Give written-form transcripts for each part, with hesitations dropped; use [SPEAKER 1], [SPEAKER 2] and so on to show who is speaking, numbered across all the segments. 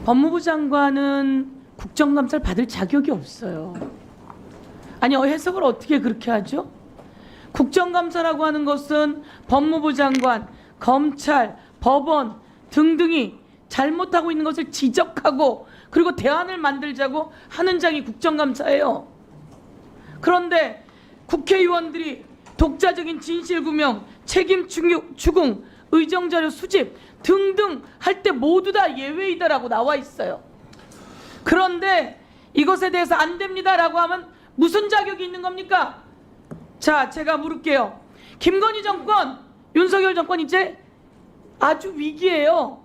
[SPEAKER 1] 법무부 장관은 국정감사를 받을 자격이 없어요. 아니, 해석을 어떻게 그렇게 하죠? 국정감사라고 하는 것은 법무부 장관, 검찰, 법원 등등이 잘못하고 있는 것을 지적하고 그리고 대안을 만들자고 하는 장이 국정감사예요. 그런데 국회의원들이 독자적인 진실규명, 책임 추궁, 의정자료 수집 등등 할 때 모두 다 예외이다라고 나와 있어요. 그런데 이것에 대해서 안 됩니다라고 하면 무슨 자격이 있는 겁니까? 자, 제가 물을게요. 김건희 정권, 윤석열 정권 이제 아주 위기예요.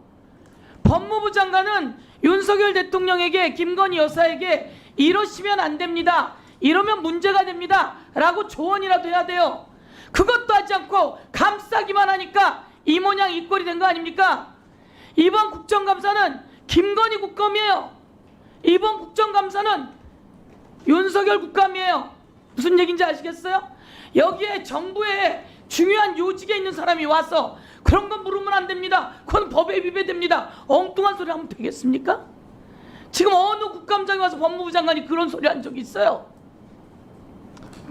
[SPEAKER 1] 법무부 장관은 윤석열 대통령에게, 김건희 여사에게 이러시면 안 됩니다, 이러면 문제가 됩니다 라고 조언이라도 해야 돼요. 그것도 하지 않고 감싸기만 하니까 이 모양 이 꼴이 된 거 아닙니까? 이번 국정감사는 김건희 국감이에요. 이번 국정감사는 윤석열 국감이에요. 무슨 얘기인지 아시겠어요? 여기에 정부의 중요한 요직에 있는 사람이 와서 그런 거 물으면 안 됩니다, 그건 법에 위배됩니다, 엉뚱한 소리 하면 되겠습니까? 지금 어느 국감장에 와서 법무부 장관이 그런 소리 한 적이 있어요?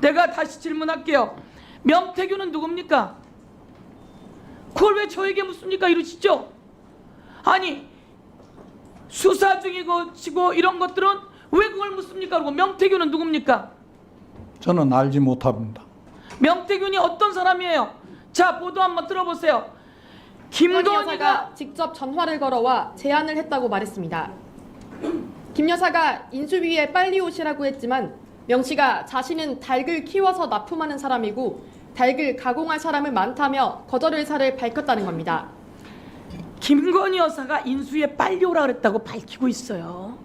[SPEAKER 1] 내가 다시 질문할게요. 명태균은 누굽니까? 그걸 왜 저에게 묻습니까? 이러시죠? 아니, 수사 중이고 지고 이런 것들은 왜 그걸 묻습니까? 그리고 명태균은 누굽니까?
[SPEAKER 2] 저는 알지 못합니다.
[SPEAKER 1] 명태균이 어떤 사람이에요? 자, 보도 한번 들어보세요.
[SPEAKER 3] 김건희 여사가
[SPEAKER 1] 김건희가
[SPEAKER 3] 직접 전화를 걸어와 제안을 했다고 말했습니다. 김 여사가 인수위에 빨리 오시라고 했지만 명 씨가 자신은 닭을 키워서 납품하는 사람이고 닭을 가공할 사람은 많다며 거절 의사를 밝혔다는 겁니다.
[SPEAKER 1] 김건희 여사가 인수위에 빨리 오라 그랬다고 밝히고 있어요.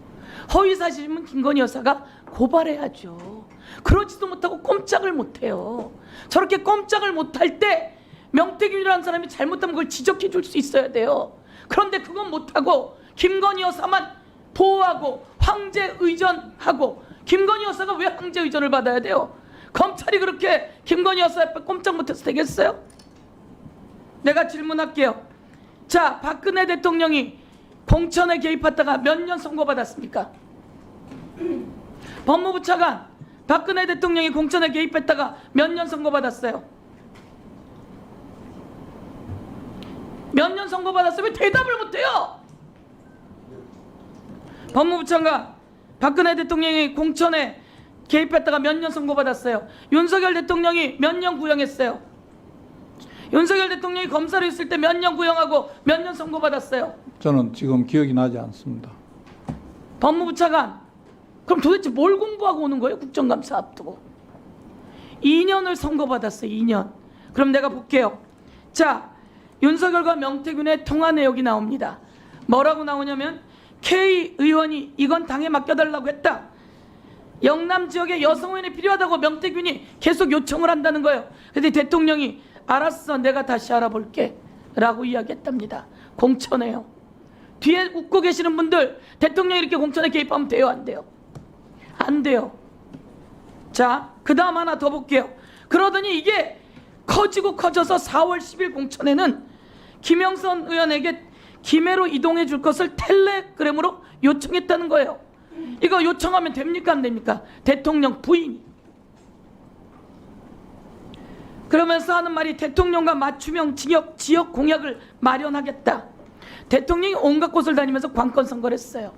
[SPEAKER 1] 허위사실이면 김건희 여사가 고발해야죠. 그러지도 못하고 꼼짝을 못해요. 저렇게 꼼짝을 못할 때 명태균이라는 사람이 잘못하면 그걸 지적해 줄 수 있어야 돼요. 그런데 그건 못하고 김건희 여사만 보호하고 황제 의전하고, 김건희 여사가 왜 황제 의전을 받아야 돼요? 검찰이 그렇게 김건희 여사 앞에 꼼짝 못해서 되겠어요? 내가 질문할게요. 자, 박근혜 대통령이 공천에 개입했다가 몇 년 선고받았습니까? 법무부 차관, 박근혜 대통령이 공천에 개입했다가 몇 년 선고받았어요? 몇 년 선고받았어요? 왜 대답을 못해요? 법무부 차관, 박근혜 대통령이 공천에 개입했다가 몇 년 선고받았어요? 윤석열 대통령이 몇 년 구형했어요? 윤석열 대통령이 검사로 있을 때 몇 년 구형하고 몇 년 선고받았어요?
[SPEAKER 2] 저는 지금 기억이 나지 않습니다.
[SPEAKER 1] 법무부 차관, 그럼 도대체 뭘 공부하고 오는 거예요? 국정감사 앞두고 2년을 선고받았어요. 2년. 그럼 내가 볼게요. 자, 윤석열과 명태균의 통화 내역이 나옵니다. 뭐라고 나오냐면 K 의원이 이건 당에 맡겨달라고 했다. 영남 지역에 여성 의원이 필요하다고 명태균이 계속 요청을 한다는 거예요. 그런데 대통령이 알았어, 내가 다시 알아볼게 라고 이야기했답니다. 공천해요. 뒤에 웃고 계시는 분들, 대통령이 이렇게 공천에 개입하면 돼요, 안 돼요? 안 돼요. 자, 그 다음 하나 더 볼게요. 그러더니 이게 커지고 커져서 4월 10일 공천에는 김영선 의원에게 김해로 이동해 줄 것을 텔레그램으로 요청했다는 거예요. 이거 요청하면 됩니까, 안 됩니까? 대통령 부인이. 그러면서 하는 말이 대통령과 맞춤형 지역 공약을 마련하겠다. 대통령이 온갖 곳을 다니면서 관건 선거를 했어요.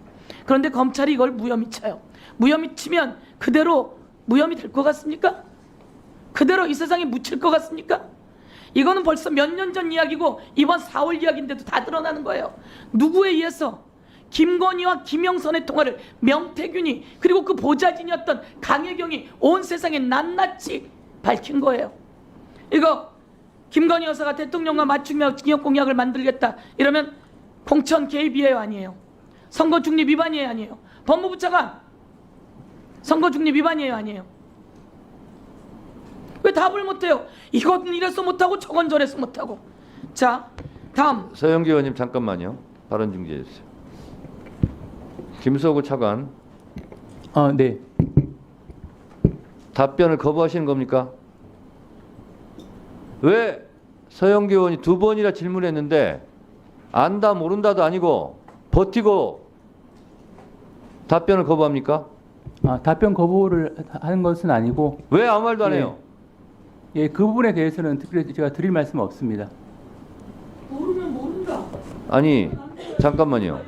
[SPEAKER 1] 그런데 검찰이 이걸 무혐의 쳐요. 무혐의 치면 그대로 무혐의 될 것 같습니까? 그대로 이 세상에 묻힐 것 같습니까? 이거는 벌써 몇 년 전 이야기고 이번 4월 이야기인데도 다 드러나는 거예요. 누구에 의해서? 김건희와 김영선의 통화를 명태균이, 그리고 그 보좌진이었던 강혜경이 온 세상에 낱낱이 밝힌 거예요. 이거 김건희 여사가 대통령과 맞춤형 지역 공약을 만들겠다 이러면 공천 개입이에요, 아니에요? 선거 중립 위반이에요, 아니에요? 법무부 차관, 선거 중립 위반이에요, 아니에요? 왜 답을 못해요? 이건 이래서 못하고 저건 저래서 못하고. 자, 다음.
[SPEAKER 4] 서영기 의원님 잠깐만요. 발언 중지해 주세요. 김석우 차관,
[SPEAKER 5] 네.
[SPEAKER 4] 답변을 거부하시는 겁니까? 왜 서영기 의원이 두 번이나 질문했는데 안다 모른다도 아니고 버티고 답변을 거부합니까?
[SPEAKER 5] 답변 거부를 하는 것은 아니고
[SPEAKER 4] 왜 아무 말도 안 해요?
[SPEAKER 5] 예, 그 부분에 대해서는 특별히 제가 드릴 말씀은 없습니다.
[SPEAKER 1] 모르면 모른다.
[SPEAKER 4] 아니, 잠깐만요.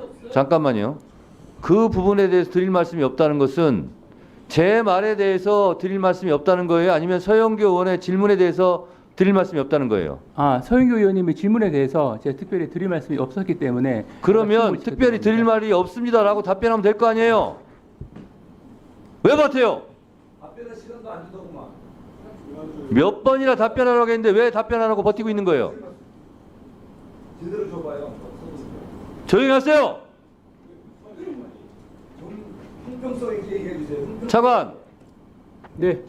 [SPEAKER 4] 그 부분에 대해서 드릴 말씀이 없다는 것은 제 말에 대해서 드릴 말씀이 없다는 거예요? 아니면 서영교 의원의 질문에 대해서 드릴 말씀이 없다는 거예요?
[SPEAKER 5] 서영교 의원님의 질문에 대해서 제가 특별히 드릴 말씀이 없었기 때문에
[SPEAKER 4] 그러면 특별히 드릴 말이 없습니다라고 답변하면 될 거 아니에요? 왜 버텨요? 몇 번이나 답변하라고 했는데 왜 답변하라고 버티고 있는 거예요? 조용히 하세요. 차관.
[SPEAKER 5] 네.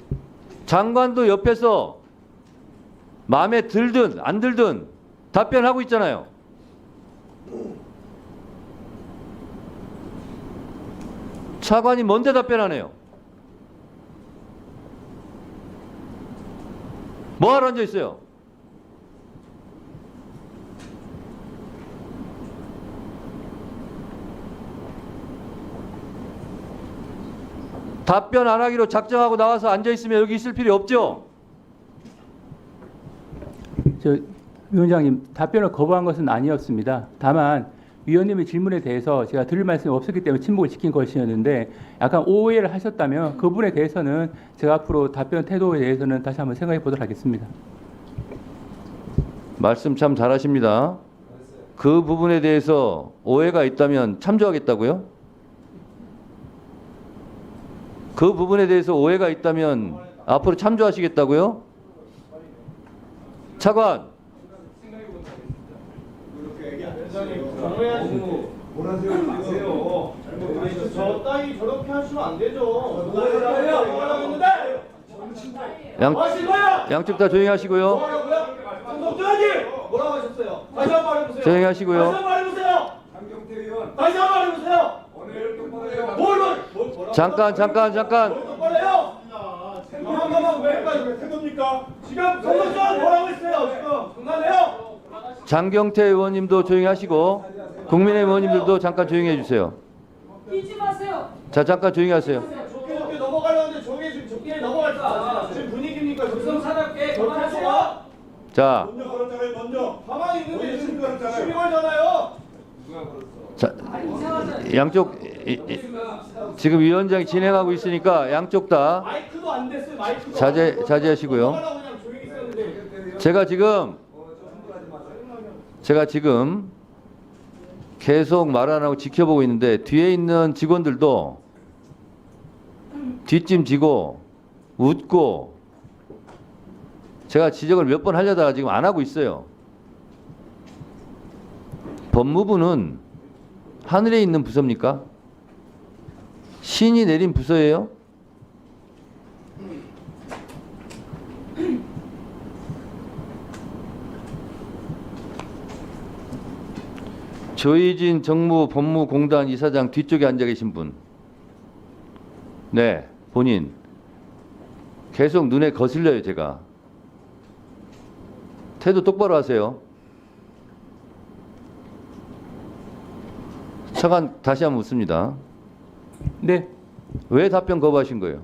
[SPEAKER 4] 장관도 옆에서 마음에 들든 안 들든 답변하고 있잖아요. 차관이 뭔데 답변하네요? 뭐하러 앉아 있어요? 답변 안 하기로 작정하고 나와서 앉아 있으면 여기 있을 필요 없죠?
[SPEAKER 5] 위원장님, 답변을 거부한 것은 아니었습니다. 다만 위원님의 질문에 대해서 제가 드릴 말씀이 없었기 때문에 침묵을 지킨 것이었는데 약간 오해를 하셨다면 그 부분에 대해서는 제가 앞으로 답변 태도에 대해서는 다시 한번 생각해 보도록 하겠습니다.
[SPEAKER 4] 말씀 참 잘하십니다. 그 부분에 대해서 오해가 있다면 참조하겠다고요? 그 부분에 대해서 오해가 있다면 앞으로 참조하시겠다고요? 차관.
[SPEAKER 6] 저 따위 저렇게 하시면 안 되죠.
[SPEAKER 4] 양쪽 다 조용히 하시고요.
[SPEAKER 6] 뭐라고 하셨어요? 다시 한 번 말해보세요.
[SPEAKER 4] 조용히 하시고요.
[SPEAKER 6] 다시 한 번 말해보세요. 다시 한 번 말해보세요.
[SPEAKER 4] 잠깐.
[SPEAKER 6] 똑바로요. 잠깐만 왜 태도입니까? 지금 정동전 뭐라고 했어요? 지금 장난해요?
[SPEAKER 4] 장경태 의원님도 조용히 하시고 국민의힘 의원님들도 잠깐 조용히 해주세요.
[SPEAKER 1] 뛰지 마세요.
[SPEAKER 4] 자, 잠깐 조용히 하세요.
[SPEAKER 6] 좋게 넘어가려는데 저게 지금 좋게 넘어갈까? 지금 분위기입니까? 적성사납게 그만하세요.
[SPEAKER 4] 자,
[SPEAKER 6] 먼저 가만히 있는데 지금 시비 걸잖아요.
[SPEAKER 4] 자, 양쪽 지금 위원장이 진행하고 있으니까 양쪽 다
[SPEAKER 6] 마이크도 안 됐어요. 마이크도
[SPEAKER 4] 자제하시고요.
[SPEAKER 6] 넘어가려고 그냥 조용히 있었는데.
[SPEAKER 4] 제가 지금 계속 말 안 하고 지켜보고 있는데 뒤에 있는 직원들도 뒷짐지고 웃고 제가 지적을 몇 번 하려다가 지금 안 하고 있어요. 법무부는 하늘에 있는 부서입니까? 신이 내린 부서예요? 조희진 정무법무공단 이사장 뒤쪽에 앉아 계신 분. 네, 본인. 계속 눈에 거슬려요, 제가. 태도 똑바로 하세요. 차관 다시 한번 묻습니다.
[SPEAKER 5] 네.
[SPEAKER 4] 왜 답변 거부하신 거예요?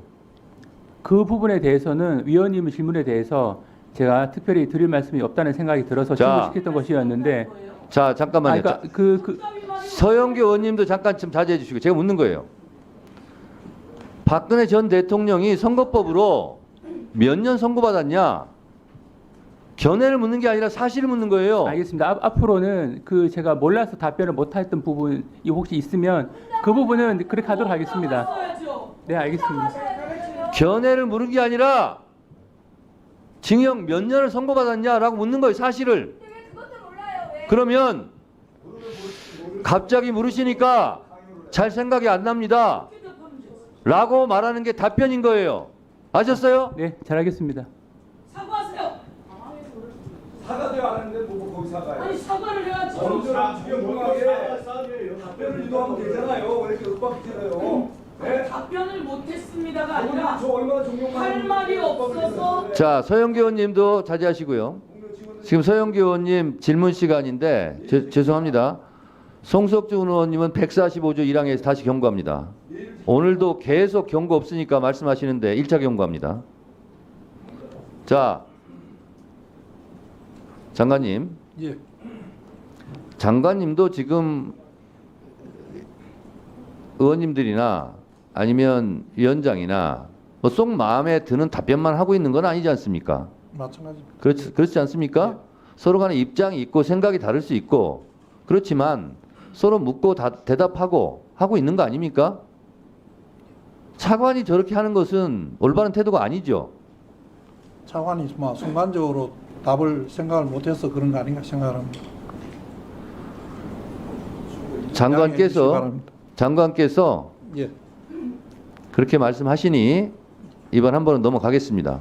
[SPEAKER 5] 그 부분에 대해서는 위원님의 질문에 대해서 제가 특별히 드릴 말씀이 없다는 생각이 들어서
[SPEAKER 4] 자.
[SPEAKER 5] 질문시켰던 것이었는데
[SPEAKER 4] 자, 잠깐만요.
[SPEAKER 5] 그러니까
[SPEAKER 4] 서영교 의원님도 잠깐 좀 자제해 주시고 제가 묻는 거예요. 박근혜 전 대통령이 선거법으로 몇 년 선고받았냐? 견해를 묻는 게 아니라 사실을 묻는 거예요.
[SPEAKER 5] 알겠습니다. 앞으로는 제가 몰라서 답변을 못했던 부분이 혹시 있으면 그 부분은 그렇게 하도록 하겠습니다. 네, 알겠습니다.
[SPEAKER 4] 견해를 물은 게 아니라 징역 몇 년을 선고받았냐라고 묻는 거예요. 사실을. 그러면 갑자기 물으시니까 잘 생각이 안 납니다. 라고 말하는 게 답변인 거예요. 아셨어요?
[SPEAKER 5] 네, 잘 알겠습니다.
[SPEAKER 1] 사과하세요.
[SPEAKER 6] 사과도 안 하는데 뭐 거기 사과요?
[SPEAKER 1] 아니 사과를 해야지.
[SPEAKER 6] 답변을 유도하면 되잖아요. 왜 이렇게 윽박지르요?
[SPEAKER 1] 답변을 못했습니다가 아니라
[SPEAKER 6] 저 얼마나 존경받는
[SPEAKER 1] 할 말이 없어서.
[SPEAKER 4] 자, 서영교 의원님도 자제하시고요. 지금 서영교 의원님 질문 시간인데 죄송합니다. 송석준 의원님은 145조 1항에서 다시 경고합니다. 오늘도 계속 경고 없으니까 말씀하시는데 1차 경고합니다. 자, 장관님.
[SPEAKER 2] 예.
[SPEAKER 4] 장관님도 지금 의원님들이나 아니면 위원장이나 뭐 속 마음에 드는 답변만 하고 있는 건 아니지 않습니까?
[SPEAKER 2] 마찬가지입니다.
[SPEAKER 4] 그렇지 않습니까? 서로 간에 입장이 있고 생각이 다를 수 있고 그렇지만 서로 묻고 대답하고 하고 있는 거 아닙니까? 차관이 저렇게 하는 것은 올바른 태도가 아니죠.
[SPEAKER 2] 차관이 뭐 순간적으로 답을 생각을 못해서 그런 거 아닌가 생각합니다. 양해해 주시기 바랍니다.
[SPEAKER 4] 장관께서
[SPEAKER 2] 예.
[SPEAKER 4] 그렇게 말씀하시니 이번 한 번은 넘어가겠습니다.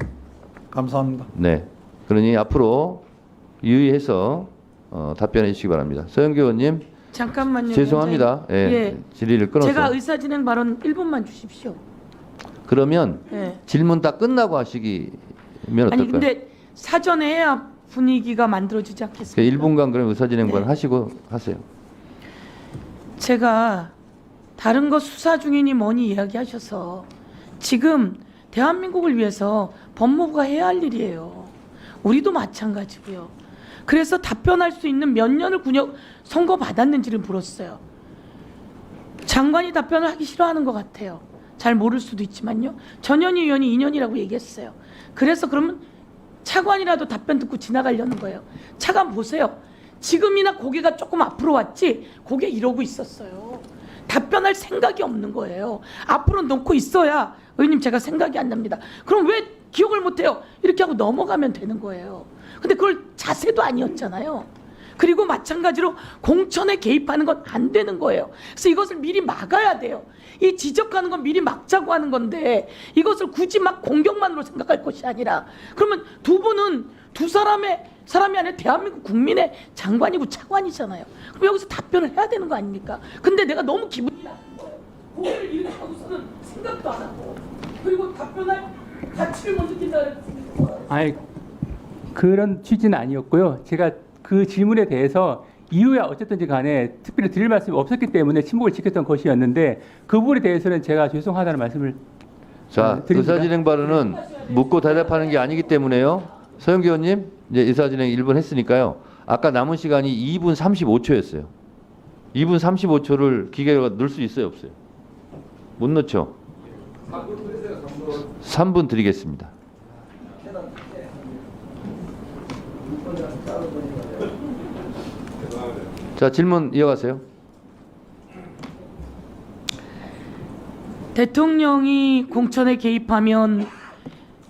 [SPEAKER 2] 감사합니다.
[SPEAKER 4] 네. 그러니 앞으로 유의해서 답변해 주시기 바랍니다. 서영교 의원님.
[SPEAKER 1] 잠깐만요.
[SPEAKER 4] 죄송합니다. 예,
[SPEAKER 1] 예.
[SPEAKER 4] 질의를 끊어서.
[SPEAKER 1] 제가 의사진행 발언 1분만 주십시오.
[SPEAKER 4] 그러면
[SPEAKER 1] 예.
[SPEAKER 4] 질문 다 끝나고 하시기면 어떨까요?
[SPEAKER 1] 아니 근데 사전에 해야 분위기가 만들어지지 않겠습니까?
[SPEAKER 4] 1분간 그럼 의사진행 발언
[SPEAKER 1] 네.
[SPEAKER 4] 하시고 하세요.
[SPEAKER 1] 제가 다른 거 수사 중이니 뭐니 이야기하셔서 지금 대한민국을 위해서 법무부가 해야 할 일이에요. 우리도 마찬가지고요. 그래서 답변할 수 있는 몇 년을 선고받았는지를 물었어요. 장관이 답변을 하기 싫어하는 것 같아요. 잘 모를 수도 있지만요. 전현희 의원이 2년이라고 얘기했어요. 그래서 그러면 차관이라도 답변 듣고 지나가려는 거예요. 차관 보세요. 지금이나 고개가 조금 앞으로 왔지 고개 이러고 있었어요. 답변할 생각이 없는 거예요. 앞으로 놓고 있어야 의원님 제가 생각이 안 납니다. 그럼 왜 기억을 못해요? 이렇게 하고 넘어가면 되는 거예요. 근데 그걸 자세도 아니었잖아요. 그리고 마찬가지로 공천에 개입하는 건 안 되는 거예요. 그래서 이것을 미리 막아야 돼요. 이 지적하는 건 미리 막자고 하는 건데 이것을 굳이 막 공격만으로 생각할 것이 아니라 그러면 두 분은 두 사람이 아니라 대한민국 국민의 장관이고 차관이잖아요. 그럼 여기서 답변을 해야 되는 거 아닙니까? 근데 내가 너무 기분이 나쁜 거예요. 고개를 이렇게 하고서는 생각도 안 하고 그리고 답변할 가치를 못 느낀다 그랬습니다.
[SPEAKER 5] 아니 그런 취지는 아니었고요. 제가 그 질문에 대해서 이유야 어쨌든지 간에 특별히 드릴 말씀이 없었기 때문에 침묵을 지켰던 것이었는데 그 부분에 대해서는 제가 죄송하다는 말씀을
[SPEAKER 4] 자,
[SPEAKER 5] 드립니다.
[SPEAKER 4] 의사진행 발언은 묻고 대답하는 게 아니기 때문에요. 서영교 의원님, 이제 의사진행 1분 했으니까요. 아까 남은 시간이 2분 35초였어요. 2분 35초를 기계가 넣을 수 있어요, 없어요? 못 넣죠? 3분 드리겠습니다. 자, 질문 이어가세요.
[SPEAKER 1] 대통령이 공천에 개입하면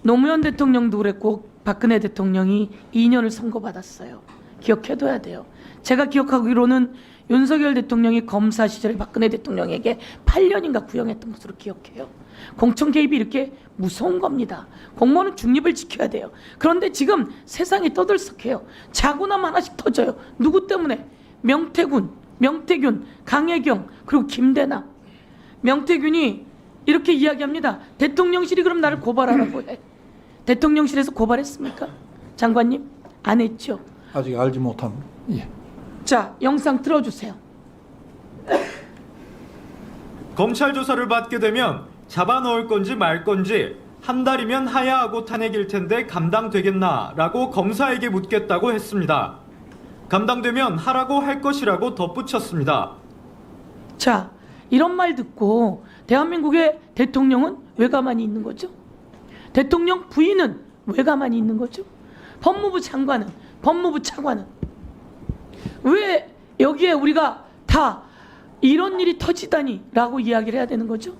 [SPEAKER 1] 노무현 대통령도 그랬고 박근혜 대통령이 2년을 선고받았어요. 기억해둬야 돼요. 제가 기억하기로는 윤석열 대통령이 검사 시절에 박근혜 대통령에게 8년인가 구형했던 것으로 기억해요. 공천 개입이 이렇게 무서운 겁니다. 공무원은 중립을 지켜야 돼요. 그런데 지금 세상이 떠들썩해요. 자고 나면 하나씩 터져요. 누구 때문에? 명태균, 강혜경, 그리고 김대남. 명태균이 이렇게 이야기합니다. 대통령실이 그럼 나를 고발하라고 해. 대통령실에서 고발했습니까? 장관님? 안 했죠.
[SPEAKER 2] 아직 알지 못합니다. 예.
[SPEAKER 1] 자, 영상 틀어주세요.
[SPEAKER 7] 검찰 조사를 받게 되면 잡아 넣을 건지 말 건지 한 달이면 하야하고 탄핵일 텐데 감당되겠나라고 검사에게 묻겠다고 했습니다. 감당되면 하라고 할 것이라고 덧붙였습니다.
[SPEAKER 1] 자, 이런 말 듣고 대한민국의 대통령은 왜 가만히 있는 거죠? 대통령 부인은 왜 가만히 있는 거죠? 법무부 장관은, 법무부 차관은 왜 여기에 우리가 다 이런 일이 터지다니 라고 이야기를 해야 되는 거죠?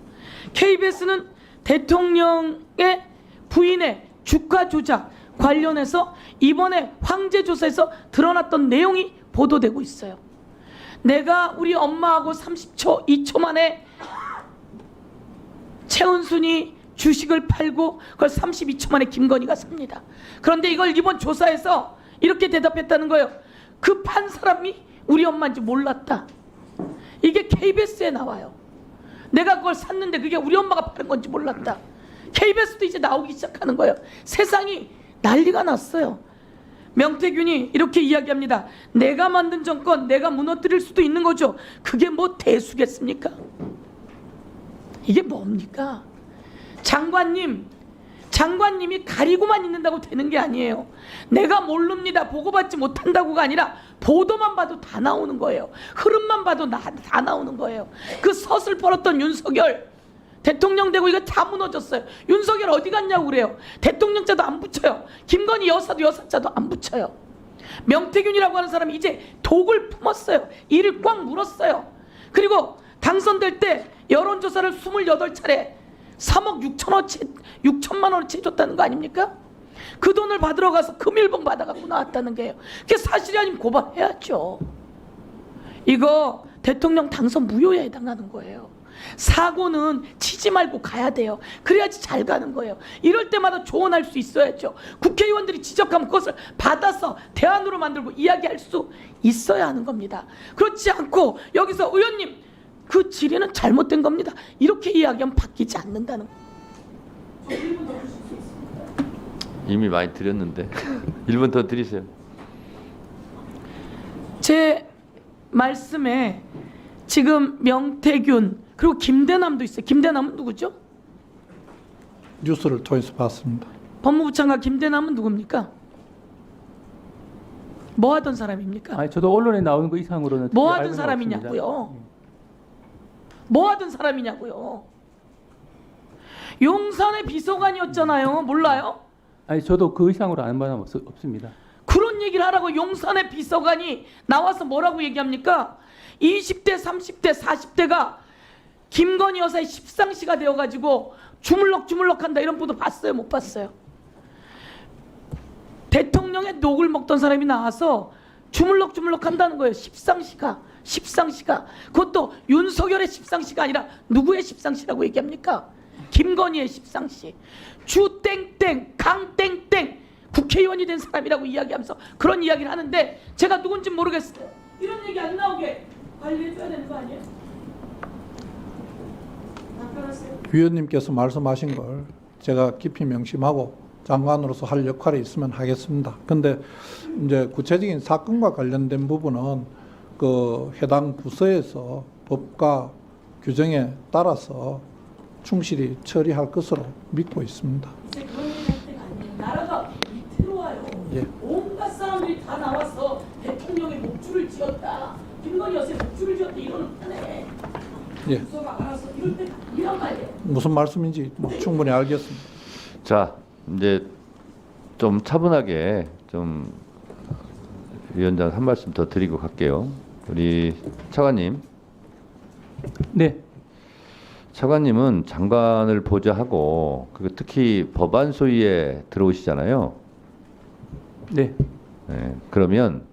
[SPEAKER 1] KBS는 대통령의 부인의 주가 조작 관련해서 이번에 황제 조사에서 드러났던 내용이 보도되고 있어요. 내가 우리 엄마하고 30초, 2초 만에 최은순이 주식을 팔고 그걸 32초 만에 김건희가 삽니다. 그런데 이걸 이번 조사에서 이렇게 대답했다는 거예요. 그 판 사람이 우리 엄마인지 몰랐다. 이게 KBS에 나와요. 내가 그걸 샀는데 그게 우리 엄마가 파는 건지 몰랐다. KBS도 이제 나오기 시작하는 거예요. 세상이 난리가 났어요. 명태균이 이렇게 이야기합니다. 내가 만든 정권 내가 무너뜨릴 수도 있는 거죠. 그게 뭐 대수겠습니까? 이게 뭡니까? 장관님이 가리고만 있는다고 되는 게 아니에요. 내가 모릅니다, 보고받지 못한다고가 아니라 보도만 봐도 다 나오는 거예요. 흐름만 봐도 다 나오는 거예요. 그 서슬퍼렀던 윤석열 대통령 되고 이거 다 무너졌어요. 윤석열 어디 갔냐고 그래요. 대통령자도 안 붙여요. 김건희 여사도 여사자도 안 붙여요. 명태균이라고 하는 사람이 이제 독을 품었어요. 이를 꽉 물었어요. 그리고 당선될 때 여론조사를 28차례 3억 6천만 원어치 줬다는 거 아닙니까? 그 돈을 받으러 가서 금일봉 받아갖고 나왔다는 게요. 그게 사실이 아니면 고발해야죠. 이거 대통령 당선 무효에 해당하는 거예요. 사고는 치지 말고 가야 돼요. 그래야지 잘 가는 거예요. 이럴 때마다 조언할 수 있어야죠. 국회의원들이 지적하면 그것을 받아서 대안으로 만들고 이야기할 수 있어야 하는 겁니다. 그렇지 않고 여기서 의원님 그 질의는 잘못된 겁니다, 이렇게 이야기하면 바뀌지 않는다는 거예요.
[SPEAKER 4] 이미 많이 드렸는데 1분 더 드리세요.
[SPEAKER 1] 제 말씀에 지금 명태균 그리고 김대남도 있어요. 김대남은 누구죠?
[SPEAKER 2] 뉴스를 통해서 봤습니다.
[SPEAKER 1] 법무부 장관 김대남은 누굽니까? 뭐 하던 사람입니까?
[SPEAKER 5] 아니, 저도 언론에 나오는 거 이상으로는
[SPEAKER 1] 뭐
[SPEAKER 5] 알고는
[SPEAKER 1] 하던 사람이냐고요?
[SPEAKER 5] 없습니다.
[SPEAKER 1] 뭐 하던 사람이냐고요? 용산의 비서관이었잖아요. 몰라요?
[SPEAKER 5] 아니, 저도 그 이상으로 아는 바는 없습니다.
[SPEAKER 1] 그런 얘기를 하라고. 용산의 비서관이 나와서 뭐라고 얘기합니까? 20대, 30대, 40대가 김건희 여사의 십상시가 되어가지고 주물럭주물럭한다, 이런 보도 봤어요? 못 봤어요? 대통령의 녹을 먹던 사람이 나와서 주물럭주물럭한다는 거예요. 십상시가. 그것도 윤석열의 십상시가 아니라 누구의 십상시라고 얘기합니까? 김건희의 십상시. 주 땡땡 강 땡땡 국회의원이 된 사람이라고 이야기하면서 그런 이야기를 하는데 제가 누군지 모르겠어요. 이런 얘기 안 나오게 관리해줘야 되는 거 아니에요? 답변하세요.
[SPEAKER 2] 위원님께서 말씀하신 걸 제가 깊이 명심하고 장관으로서 할 역할이 있으면 하겠습니다. 근데 이제 구체적인 사건과 관련된 부분은 그 해당 부서에서 법과 규정에 따라서 충실히 처리할 것으로 믿고 있습니다.
[SPEAKER 1] 이제 그런 얘기 할 때가 아니에요. 나라가 위태로워요.
[SPEAKER 2] 예.
[SPEAKER 1] 온갖 사람들이 다 나와서 대통령의 목줄을 지었다, 김건희 여사의 목줄을 지었다 이러는 판에
[SPEAKER 2] 예.
[SPEAKER 1] 부서가 알아서 이럴 때가 아니란 말이에요.
[SPEAKER 2] 무슨 말씀인지 충분히 알겠습니다.
[SPEAKER 4] 자, 이제 좀 차분하게 좀 위원장 한 말씀 더 드리고 갈게요. 우리 차관님.
[SPEAKER 5] 네.
[SPEAKER 4] 차관님은 장관을 보좌하고 특히 법안 소위에 들어오시잖아요.
[SPEAKER 5] 네.
[SPEAKER 4] 네, 그러면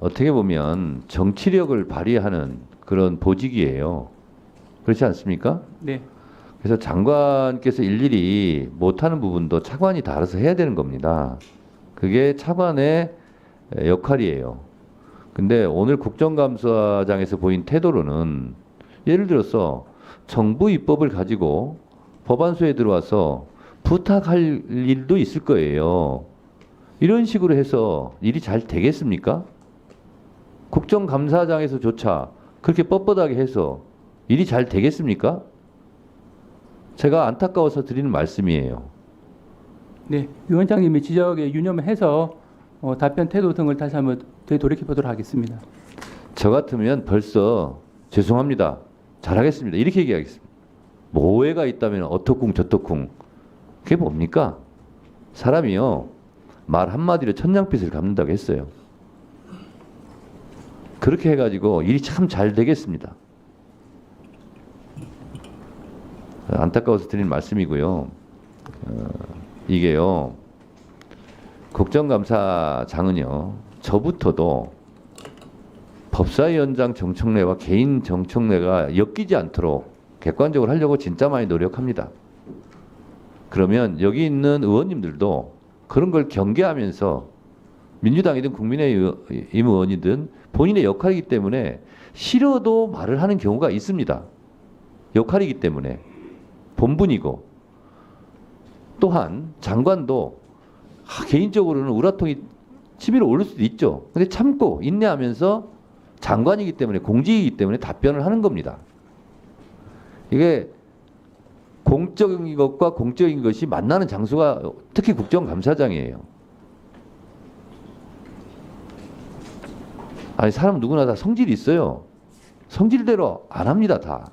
[SPEAKER 4] 어떻게 보면 정치력을 발휘하는 그런 보직이에요. 그렇지 않습니까?
[SPEAKER 5] 네.
[SPEAKER 4] 그래서 장관께서 일일이 못하는 부분도 차관이 다 알아서 해야 되는 겁니다. 그게 차관의 역할이에요. 근데 오늘 국정감사장에서 보인 태도로는 예를 들어서 정부 입법을 가지고 법안소에 들어와서 부탁할 일도 있을 거예요. 이런 식으로 해서 일이 잘 되겠습니까? 국정감사장에서조차 그렇게 뻣뻣하게 해서 일이 잘 되겠습니까? 제가 안타까워서 드리는 말씀이에요.
[SPEAKER 5] 네. 위원장님이 지적에 유념해서 답변 태도 등을 다시 한번 되돌이켜 보도록 하겠습니다.
[SPEAKER 4] 저 같으면 벌써 죄송합니다, 잘하겠습니다, 이렇게 얘기하겠습니다. 뭐 오해가 있다면 어떡쿵 저떡쿵. 그게 뭡니까? 사람이요, 말 한마디로 천냥빚을 갚는다고 했어요. 그렇게 해가지고 일이 참 잘 되겠습니다. 안타까워서 드리는 말씀이고요. 이게요, 국정감사장은요, 저부터도 법사위원장 정청래와 개인 정청래가 엮이지 않도록 객관적으로 하려고 진짜 많이 노력합니다. 그러면 여기 있는 의원님들도 그런 걸 경계하면서 민주당이든 국민의힘 의원이든 본인의 역할이기 때문에 싫어도 말을 하는 경우가 있습니다. 역할이기 때문에 본분이고, 또한 장관도 개인적으로는 우라통이 치밀어 오를 수도 있죠. 근데 참고 인내하면서 장관이기 때문에, 공직이기 때문에 답변을 하는 겁니다. 이게 공적인 것과 공적인 것이 만나는 장소가 특히 국정감사장이에요. 아니 사람 누구나 다 성질이 있어요. 성질대로 안 합니다 다.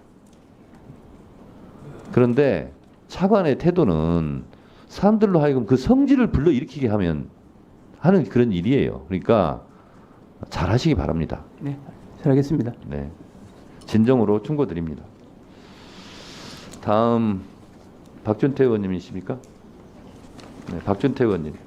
[SPEAKER 4] 그런데 차관의 태도는 사람들로 하여금 그 성질을 불러일으키게 하는 그런 일이에요. 그러니까 잘하시기 바랍니다.
[SPEAKER 5] 네, 잘하겠습니다.
[SPEAKER 4] 네, 진정으로 충고드립니다. 다음 박준태 의원님이십니까? 네, 박준태 의원님.